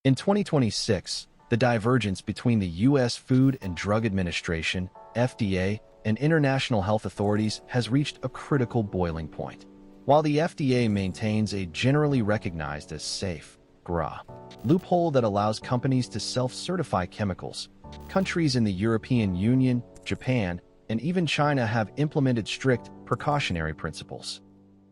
In 2026, the divergence between the U.S. Food and Drug Administration, FDA, and international health authorities has reached a critical boiling point. While the FDA maintains a generally recognized as safe GRA loophole that allows companies to self-certify chemicals, countries in the European Union, Japan, and even China have implemented strict precautionary principles.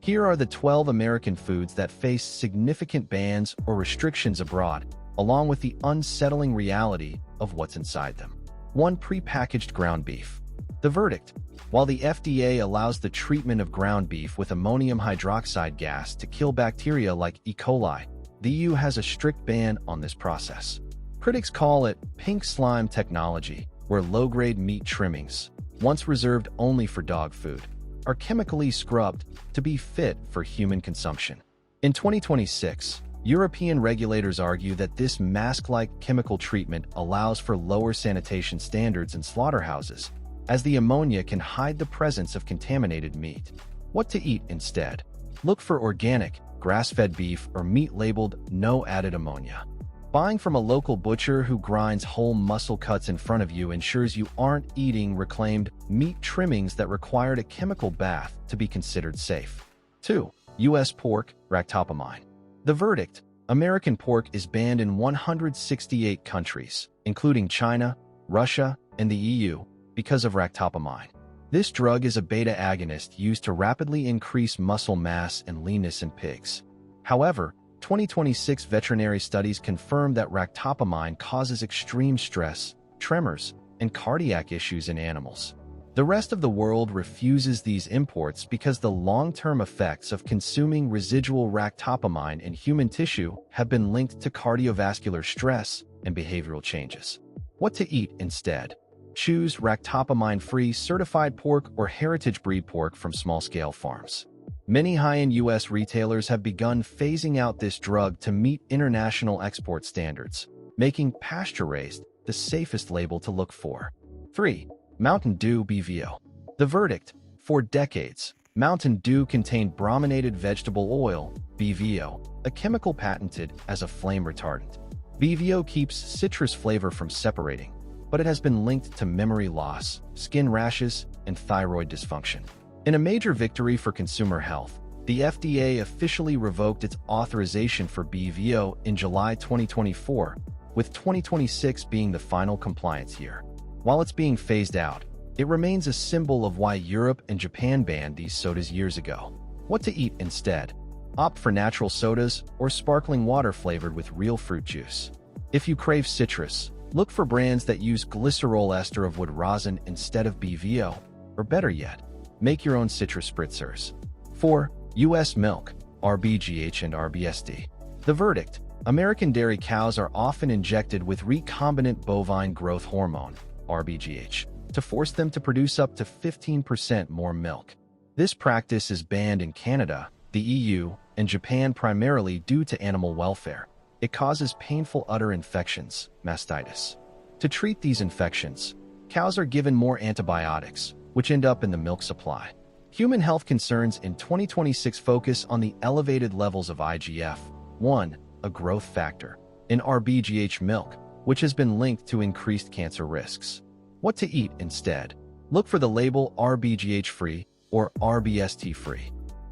Here are the 12 American foods that face significant bans or restrictions abroad, along with the unsettling reality of what's inside them. 1. Prepackaged ground beef. The verdict: while the FDA allows the treatment of ground beef with ammonium hydroxide gas to kill bacteria like E. coli, the EU has a strict ban on this process. Critics call it pink slime technology, where low-grade meat trimmings, once reserved only for dog food, are chemically scrubbed to be fit for human consumption. In 2026, European regulators argue that this mask-like chemical treatment allows for lower sanitation standards in slaughterhouses, as the ammonia can hide the presence of contaminated meat. What to eat instead? Look for organic, grass-fed beef or meat labeled "no added ammonia." Buying from a local butcher who grinds whole muscle cuts in front of you ensures you aren't eating reclaimed meat trimmings that required a chemical bath to be considered safe. 2. U.S. pork, ractopamine. The verdict: American pork is banned in 168 countries, including China, Russia, and the EU, because of ractopamine. This drug is a beta agonist used to rapidly increase muscle mass and leanness in pigs. However, 2026 veterinary studies confirm that ractopamine causes extreme stress, tremors, and cardiac issues in animals. The rest of the world refuses these imports because the long-term effects of consuming residual ractopamine in human tissue have been linked to cardiovascular stress and behavioral changes. What to eat instead? Choose ractopamine-free certified pork or heritage breed pork from small-scale farms. Many high-end U.S. retailers have begun phasing out this drug to meet international export standards, making pasture-raised the safest label to look for. 3. Mountain Dew BVO. The verdict: for decades, Mountain Dew contained brominated vegetable oil, BVO, a chemical patented as a flame retardant. BVO keeps citrus flavor from separating, but it has been linked to memory loss, skin rashes, and thyroid dysfunction. In a major victory for consumer health, the FDA officially revoked its authorization for BVO in July 2024, with 2026 being the final compliance year. While it's being phased out, it remains a symbol of why Europe and Japan banned these sodas years ago. What to eat instead? Opt for natural sodas or sparkling water flavored with real fruit juice. If you crave citrus, look for brands that use glycerol ester of wood rosin instead of BVO, or better yet, make your own citrus spritzers. 4. U.S. milk, RBGH and RBSD. The verdict: American dairy cows are often injected with recombinant bovine growth hormone, RBGH, to force them to produce up to 15% more milk. This practice is banned in Canada, the EU, and Japan primarily due to animal welfare. It causes painful udder infections, mastitis. To treat these infections, cows are given more antibiotics, which end up in the milk supply. Human health concerns in 2026 focus on the elevated levels of IGF-1, a growth factor, in RBGH milk, which has been linked to increased cancer risks. What to eat instead? Look for the label RBGH-free or RBST-free.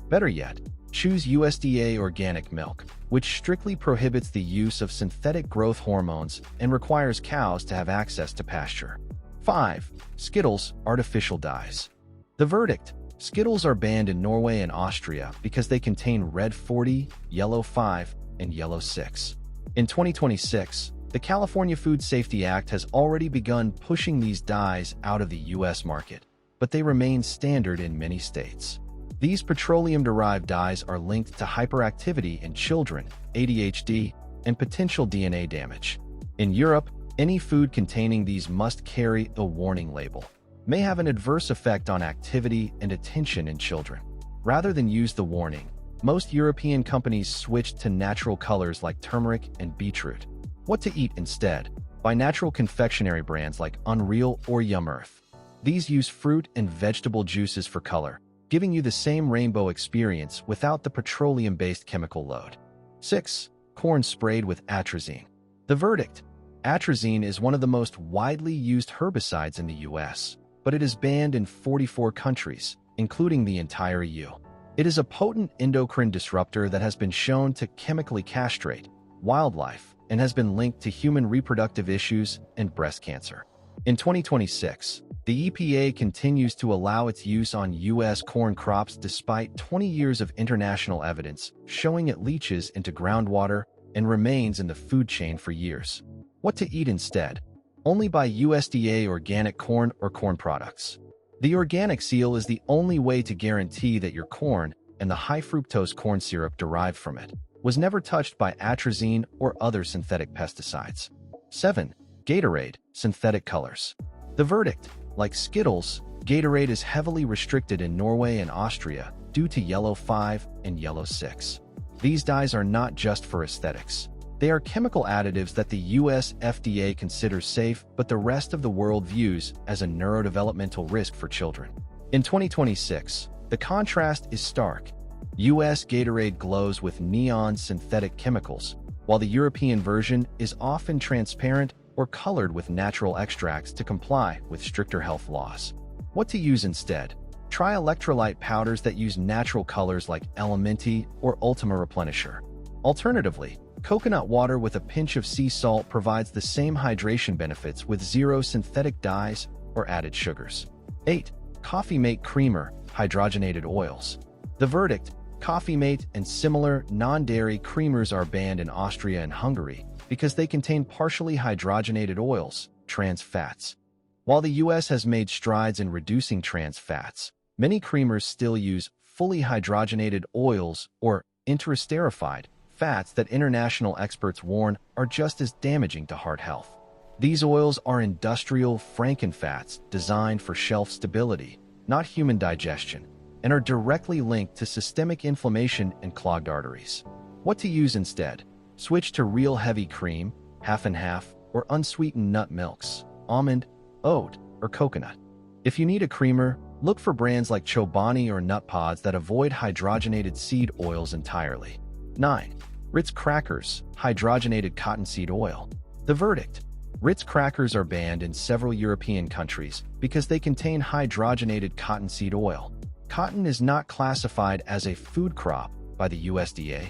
Better yet, choose USDA organic milk, which strictly prohibits the use of synthetic growth hormones and requires cows to have access to pasture. 5. Skittles, artificial dyes. The verdict: Skittles are banned in Norway and Austria because they contain red 40, yellow 5, and yellow 6. In 2026, the California Food Safety Act has already begun pushing these dyes out of the U.S. market, but they remain standard in many states. These petroleum-derived dyes are linked to hyperactivity in children, ADHD, and potential DNA damage. In Europe, any food containing these must carry a warning label. May have an adverse effect on activity and attention in children. Rather than use the warning, most European companies switched to natural colors like turmeric and beetroot. What to eat instead? Buy natural confectionery brands like Unreal or Yum Earth. These use fruit and vegetable juices for color, giving you the same rainbow experience without the petroleum-based chemical load. 6. Corn sprayed with atrazine. The verdict: atrazine is one of the most widely used herbicides in the US, but it is banned in 44 countries, including the entire EU. It is a potent endocrine disruptor that has been shown to chemically castrate wildlife and has been linked to human reproductive issues and breast cancer. In 2026, the EPA continues to allow its use on U.S. corn crops despite 20 years of international evidence showing it leaches into groundwater and remains in the food chain for years. What to eat instead? Only buy USDA organic corn or corn products. The organic seal is the only way to guarantee that your corn and the high-fructose corn syrup derived from it was never touched by atrazine or other synthetic pesticides. 7. Gatorade, synthetic colors. The verdict: like Skittles, Gatorade is heavily restricted in Norway and Austria due to Yellow 5 and Yellow 6. These dyes are not just for aesthetics. They are chemical additives that the US FDA considers safe, but the rest of the world views as a neurodevelopmental risk for children. In 2026, the contrast is stark. US Gatorade glows with neon synthetic chemicals, while the European version is often transparent or colored with natural extracts to comply with stricter health laws. What to use instead? Try electrolyte powders that use natural colors like Elementi or Ultima Replenisher. Alternatively, coconut water with a pinch of sea salt provides the same hydration benefits with zero synthetic dyes or added sugars. 8. Coffee Mate Creamer, hydrogenated oils. The verdict: Coffee Mate and similar non-dairy creamers are banned in Austria and Hungary because they contain partially hydrogenated oils, trans fats. While the US has made strides in reducing trans fats, many creamers still use fully hydrogenated oils or interesterified fats that international experts warn are just as damaging to heart health. These oils are industrial frankenfats designed for shelf stability, not human digestion, and are directly linked to systemic inflammation and clogged arteries. What to use instead? Switch to real heavy cream, half and half, or unsweetened nut milks, almond, oat, or coconut. If you need a creamer, look for brands like Chobani or Nut Pods that avoid hydrogenated seed oils entirely. 9. Ritz Crackers, hydrogenated cottonseed oil. The verdict: Ritz crackers are banned in several European countries because they contain hydrogenated cottonseed oil. Cotton is not classified as a food crop by the USDA,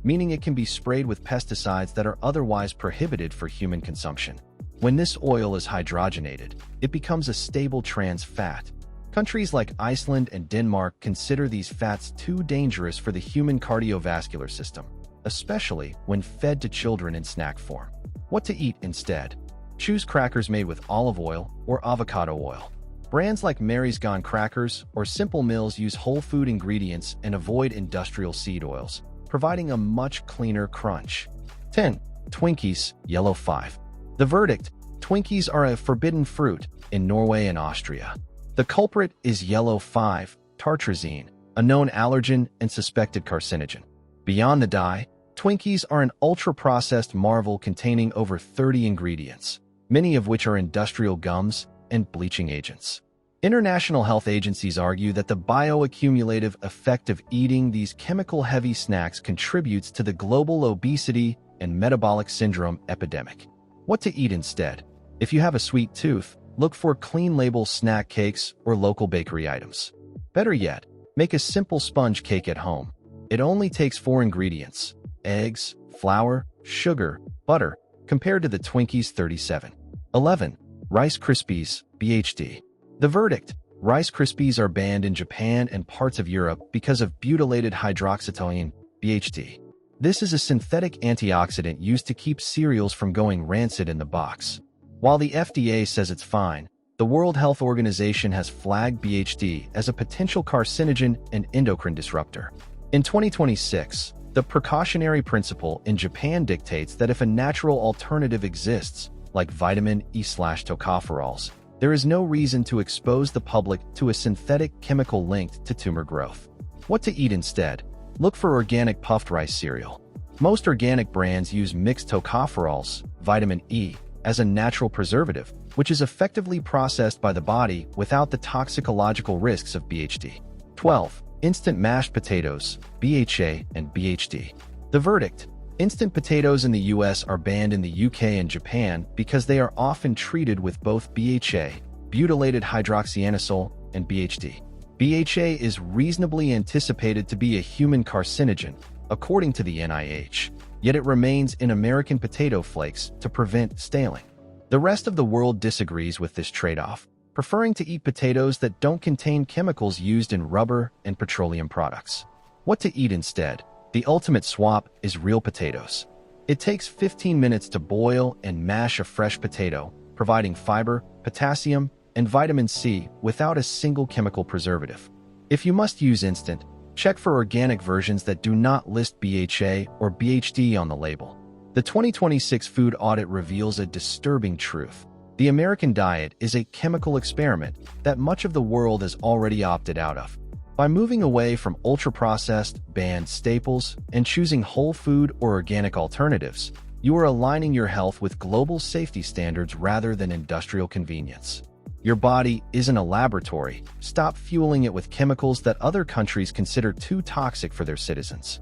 meaning it can be sprayed with pesticides that are otherwise prohibited for human consumption. When this oil is hydrogenated, it becomes a stable trans fat. Countries like Iceland and Denmark consider these fats too dangerous for the human cardiovascular system, especially when fed to children in snack form. What to eat instead? Choose crackers made with olive oil or avocado oil. Brands like Mary's Gone Crackers or Simple Mills use whole food ingredients and avoid industrial seed oils, providing a much cleaner crunch. 10. Twinkies, Yellow 5. The verdict: Twinkies are a forbidden fruit in Norway and Austria. The culprit is Yellow 5, tartrazine, a known allergen and suspected carcinogen. Beyond the dye, Twinkies are an ultra-processed marvel containing over 30 ingredients, many of which are industrial gums and bleaching agents. International health agencies argue that the bioaccumulative effect of eating these chemical-heavy snacks contributes to the global obesity and metabolic syndrome epidemic. What to eat instead? If you have a sweet tooth, look for clean-label snack cakes or local bakery items. Better yet, make a simple sponge cake at home. It only takes 4 ingredients: eggs, flour, sugar, butter, compared to the Twinkies 37. 11. Rice Krispies, BHD. The verdict: Rice Krispies are banned in Japan and parts of Europe because of butylated hydroxytoluene, BHD. This is a synthetic antioxidant used to keep cereals from going rancid in the box. While the FDA says it's fine, the World Health Organization has flagged BHD as a potential carcinogen and endocrine disruptor. In 2026, the precautionary principle in Japan dictates that if a natural alternative exists, like vitamin E/tocopherols, there is no reason to expose the public to a synthetic chemical linked to tumor growth. What to eat instead? Look for organic puffed rice cereal. Most organic brands use mixed tocopherols, vitamin E, as a natural preservative, which is effectively processed by the body without the toxicological risks of BHD. 12. Instant mashed potatoes, BHA and BHD. The verdict: Instant potatoes in the US are banned in the UK and Japan because they are often treated with both BHA, butylated hydroxyanisole, and BHD. BHA is reasonably anticipated to be a human carcinogen, according to the NIH, yet it remains in American potato flakes to prevent staling. The rest of the world disagrees with this trade-off, preferring to eat potatoes that don't contain chemicals used in rubber and petroleum products. What to eat instead? The ultimate swap is real potatoes. It takes 15 minutes to boil and mash a fresh potato, providing fiber, potassium, and vitamin C without a single chemical preservative. If you must use instant, check for organic versions that do not list BHA or BHD on the label. The 2026 food audit reveals a disturbing truth. The American diet is a chemical experiment that much of the world has already opted out of. By moving away from ultra-processed, banned staples and choosing whole food or organic alternatives, you are aligning your health with global safety standards rather than industrial convenience. Your body isn't a laboratory. Stop fueling it with chemicals that other countries consider too toxic for their citizens.